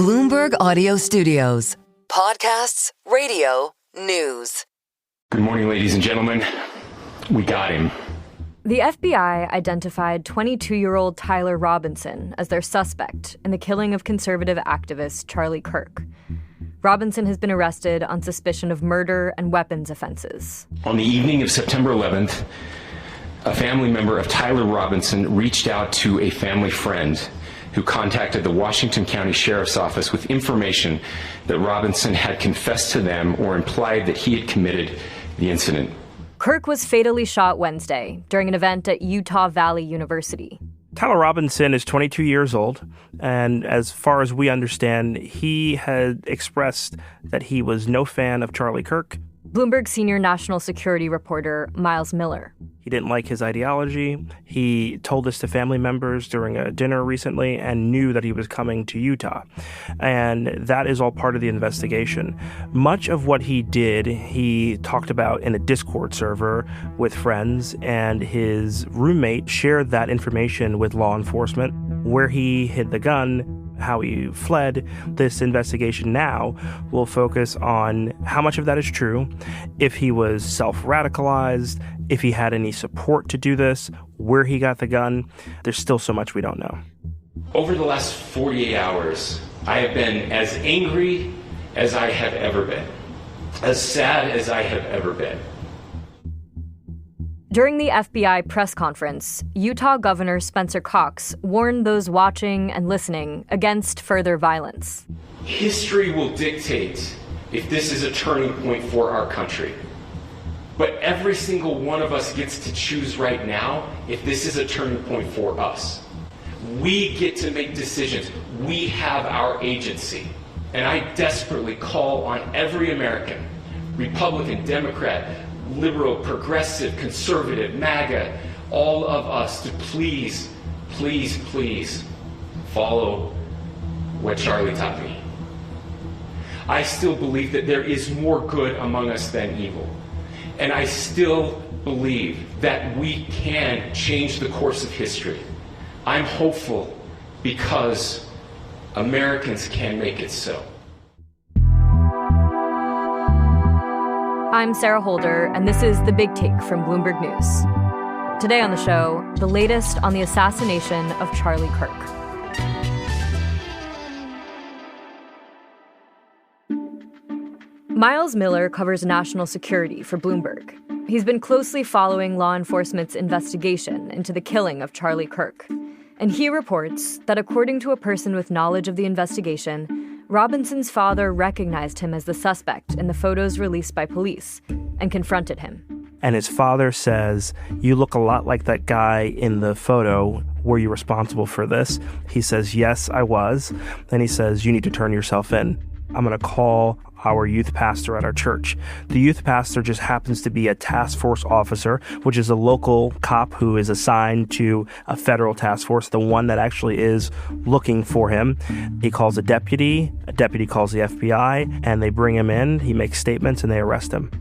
Bloomberg Audio Studios. Podcasts, radio, news. Good morning, ladies and gentlemen. We got him. The FBI identified 22-year-old Tyler Robinson as their suspect in the killing of conservative activist Charlie Kirk. Robinson has been arrested on suspicion of murder and weapons offenses. On the evening of September 11th, a family member of Tyler Robinson reached out to a family friend who contacted the Washington County Sheriff's Office with information that Robinson had confessed to them or implied that he had committed the incident. Kirk was fatally shot Wednesday during an event at Utah Valley University. Tyler Robinson is 22 years old, and as far as we understand, he had expressed that he was no fan of Charlie Kirk. Bloomberg senior national security reporter Myles Miller. He didn't like his ideology. He told this to family members during a dinner recently and knew that he was coming to Utah. And that is all part of the investigation. Much of what he did, he talked about in a Discord server with friends, and his roommate shared that information with law enforcement, where he hid the gun, how he fled. This investigation now will focus on how much of that is true, if he was self-radicalized, if he had any support to do this, where he got the gun. There's still so much we don't know. Over the last 48 hours, I have been as angry as I have ever been, as sad as I have ever been. During the FBI press conference, Utah Governor Spencer Cox warned those watching and listening against further violence. History will dictate if this is a turning point for our country. But every single one of us gets to choose right now if this is a turning point for us. We get to make decisions. We have our agency. And I desperately call on every American, Republican, Democrat, liberal, progressive, conservative, MAGA, all of us to please, please, please follow what Charlie taught me. I still believe that there is more good among us than evil. And I still believe that we can change the course of history. I'm hopeful because Americans can make it so. I'm Sarah Holder, and this is The Big Take from Bloomberg News. Today on the show, the latest on the assassination of Charlie Kirk. Myles Miller covers national security for Bloomberg. He's been closely following law enforcement's investigation into the killing of Charlie Kirk. And he reports that according to a person with knowledge of the investigation, Robinson's father recognized him as the suspect in the photos released by police and confronted him. And his father says, "You look a lot like that guy in the photo. Were you responsible for this?" He says, "Yes, I was." Then he says, "You need to turn yourself in. I'm going to call our youth pastor at our church." The youth pastor just happens to be a task force officer, which is a local cop who is assigned to a federal task force, the one that actually is looking for him. He calls a deputy calls the FBI, and they bring him in. He makes statements, and they arrest him.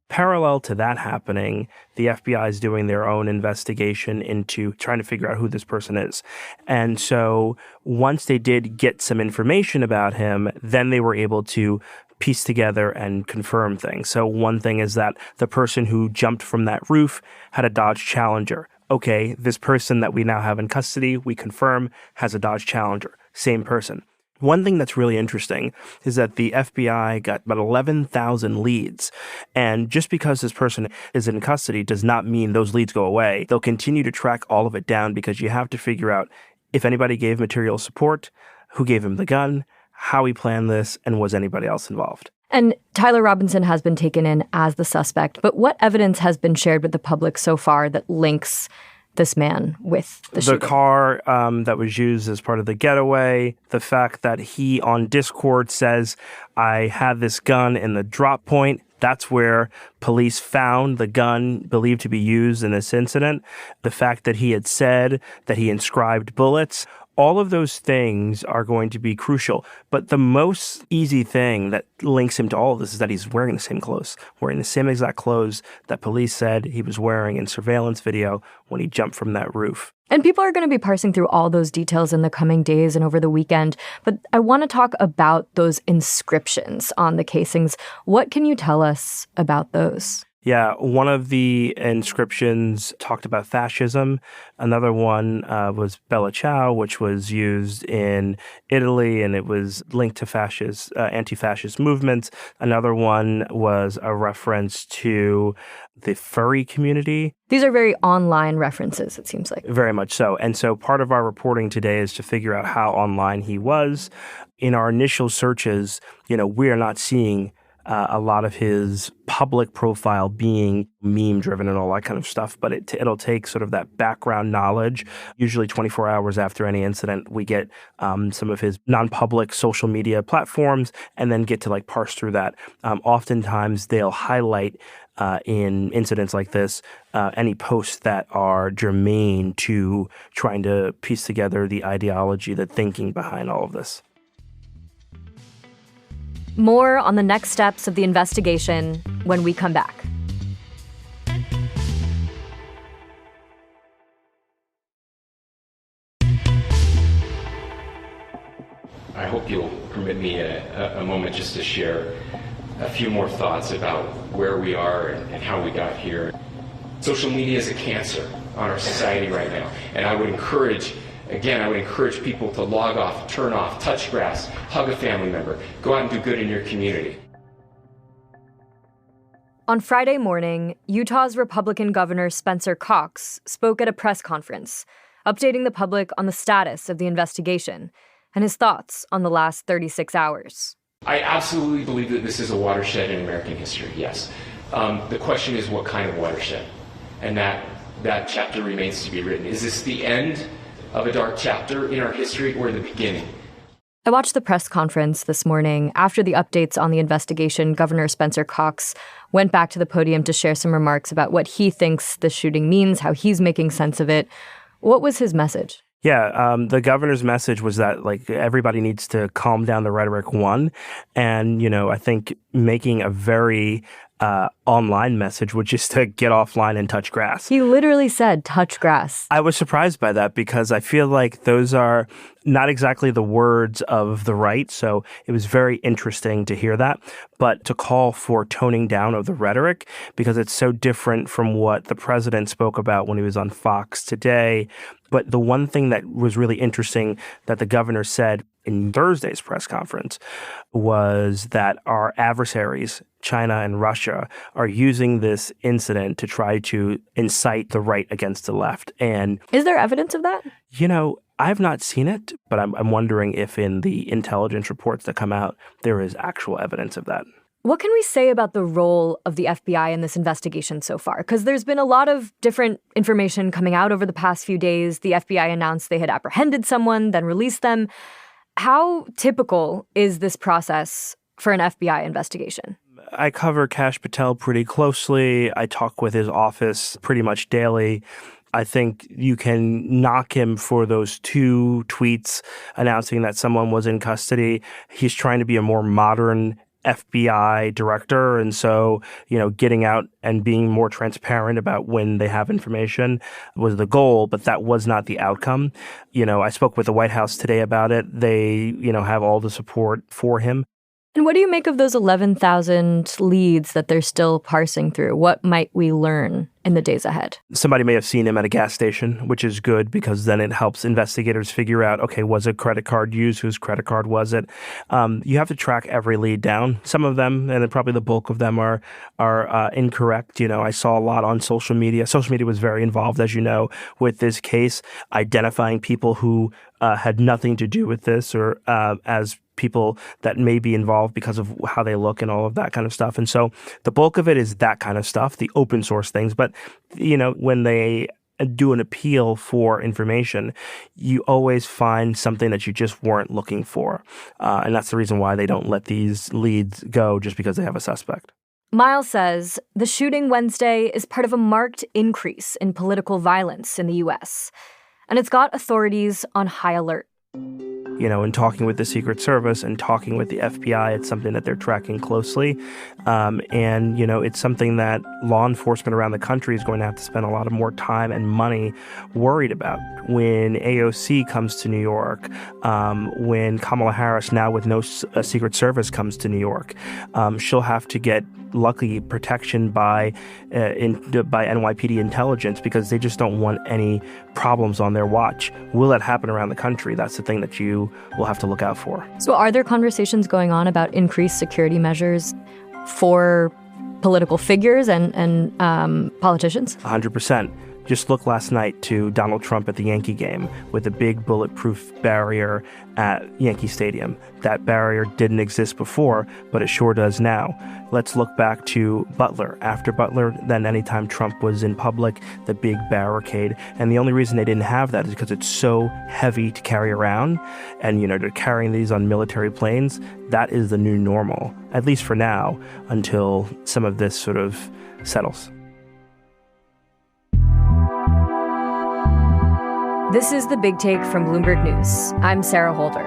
Parallel to that happening, the FBI is doing their own investigation into trying to figure out who this person is. And so once they did get some information about him, then they were able to piece together and confirm things. So one thing is that the person who jumped from that roof had a Dodge Challenger. Okay, this person that we now have in custody, we confirm, has a Dodge Challenger. Same person. One thing that's really interesting is that the FBI got about 11,000 leads. And just because this person is in custody does not mean those leads go away. They'll continue to track all of it down because you have to figure out if anybody gave material support, who gave him the gun, how he planned this, and was anybody else involved. And Tyler Robinson has been taken in as the suspect, but what evidence has been shared with the public so far that links this man with the shooting? The car that was used as part of the getaway, the fact that he on Discord says, "I had this gun in the drop point." That's where police found the gun believed to be used in this incident. The fact that he had said that he inscribed bullets, all of those things are going to be crucial. But the most easy thing that links him to all of this is that he's wearing the same clothes, wearing the same exact clothes that police said he was wearing in surveillance video when he jumped from that roof. And people are going to be parsing through all those details in the coming days and over the weekend. But I want to talk about those inscriptions on the casings. What can you tell us about those? Yeah, one of the inscriptions talked about fascism. Another one was Bella Ciao, which was used in Italy, and it was linked to fascist, anti-fascist movements. Another one was a reference to the furry community. These are very online references, it seems like. Very much so. And so part of our reporting today is to figure out how online he was. In our initial searches, we are not seeing a lot of his public profile being meme-driven and all that kind of stuff, but it'll take sort of that background knowledge. Usually 24 hours after any incident, we get some of his non-public social media platforms and then get to parse through that. Oftentimes, they'll highlight in incidents like this any posts that are germane to trying to piece together the ideology, the thinking behind all of this. More on the next steps of the investigation when we come back. I hope you'll permit me a moment just to share a few more thoughts about where we are and how we got here. Social media is a cancer on our society right now, and I would encourage people to log off, turn off, touch grass, hug a family member, go out and do good in your community. On Friday morning, Utah's Republican Governor Spencer Cox spoke at a press conference, updating the public on the status of the investigation and his thoughts on the last 36 hours. I absolutely believe that this is a watershed in American history, yes. The question is what kind of watershed? And that chapter remains to be written. Is this the end of a dark chapter in our history or the beginning? I watched the press conference this morning. After the updates on the investigation, Governor Spencer Cox went back to the podium to share some remarks about what he thinks the shooting means, how he's making sense of it. What was his message? Yeah, the governor's message was that everybody needs to calm down the rhetoric, one. And, I think making a very online message, which is to get offline and touch grass. He literally said, touch grass. I was surprised by that because I feel like those are not exactly the words of the right. So it was very interesting to hear that, but to call for toning down of the rhetoric because it's so different from what the president spoke about when he was on Fox today. But the one thing that was really interesting that the governor said in Thursday's press conference was that our adversaries, China and Russia, are using this incident to try to incite the right against the left. And is there evidence of that? I've not seen it, but I'm wondering if in the intelligence reports that come out, there is actual evidence of that. What can we say about the role of the FBI in this investigation so far? Because there's been a lot of different information coming out over the past few days. The FBI announced they had apprehended someone, then released them. How typical is this process for an FBI investigation? I cover Kash Patel pretty closely. I talk with his office pretty much daily. I think you can knock him for those 2 tweets announcing that someone was in custody. He's trying to be a more modern FBI director. And so, getting out and being more transparent about when they have information was the goal, but that was not the outcome. I spoke with the White House today about it. They, have all the support for him. And what do you make of those 11,000 leads that they're still parsing through? What might we learn in the days ahead? Somebody may have seen him at a gas station, which is good because then it helps investigators figure out, okay, was a credit card used? Whose credit card was it? You have to track every lead down. Some of them, and probably the bulk of them, are incorrect. I saw a lot on social media. Social media was very involved, as you know, with this case, identifying people who had nothing to do with this or as people that may be involved because of how they look and all of that kind of stuff. And so the bulk of it is that kind of stuff, the open source things. But, when they do an appeal for information, you always find something that you just weren't looking for. And that's the reason why they don't let these leads go just because they have a suspect. Myles says the shooting Wednesday is part of a marked increase in political violence in the U.S., and it's got authorities on high alert. In talking with the Secret Service and talking with the FBI, it's something that they're tracking closely. It's something that law enforcement around the country is going to have to spend a lot of more time and money worried about. When AOC comes to New York, when Kamala Harris, now with no Secret Service, comes to New York, she'll have to get lucky protection by NYPD intelligence because they just don't want any problems on their watch. Will that happen around the country? That's the thing that you will have to look out for. So are there conversations going on about increased security measures for political figures and politicians? 100%. Just look last night to Donald Trump at the Yankee game with a big bulletproof barrier at Yankee Stadium. That barrier didn't exist before, but it sure does now. Let's look back to Butler. After Butler, then anytime Trump was in public, the big barricade. And the only reason they didn't have that is because it's so heavy to carry around. And, they're carrying these on military planes. That is the new normal, at least for now, until some of this sort of settles. This is The Big Take from Bloomberg News. I'm Sarah Holder.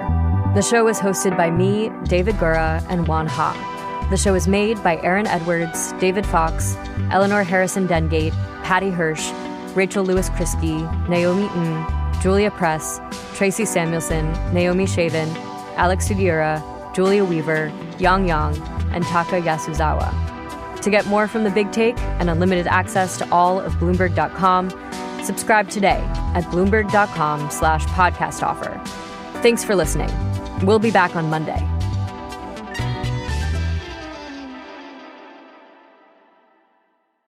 The show is hosted by me, David Gura, and Juan Ha. The show is made by Aaron Edwards, David Fox, Eleanor Harrison Dengate, Patty Hirsch, Rachel Lewis-Krisky, Naomi Ng, Julia Press, Tracy Samuelson, Naomi Shavin, Alex Sugiura, Julia Weaver, Yang Yang, and Taka Yasuzawa. To get more from The Big Take and unlimited access to all of Bloomberg.com, subscribe today at Bloomberg.com/podcast offer. Thanks for listening. We'll be back on Monday.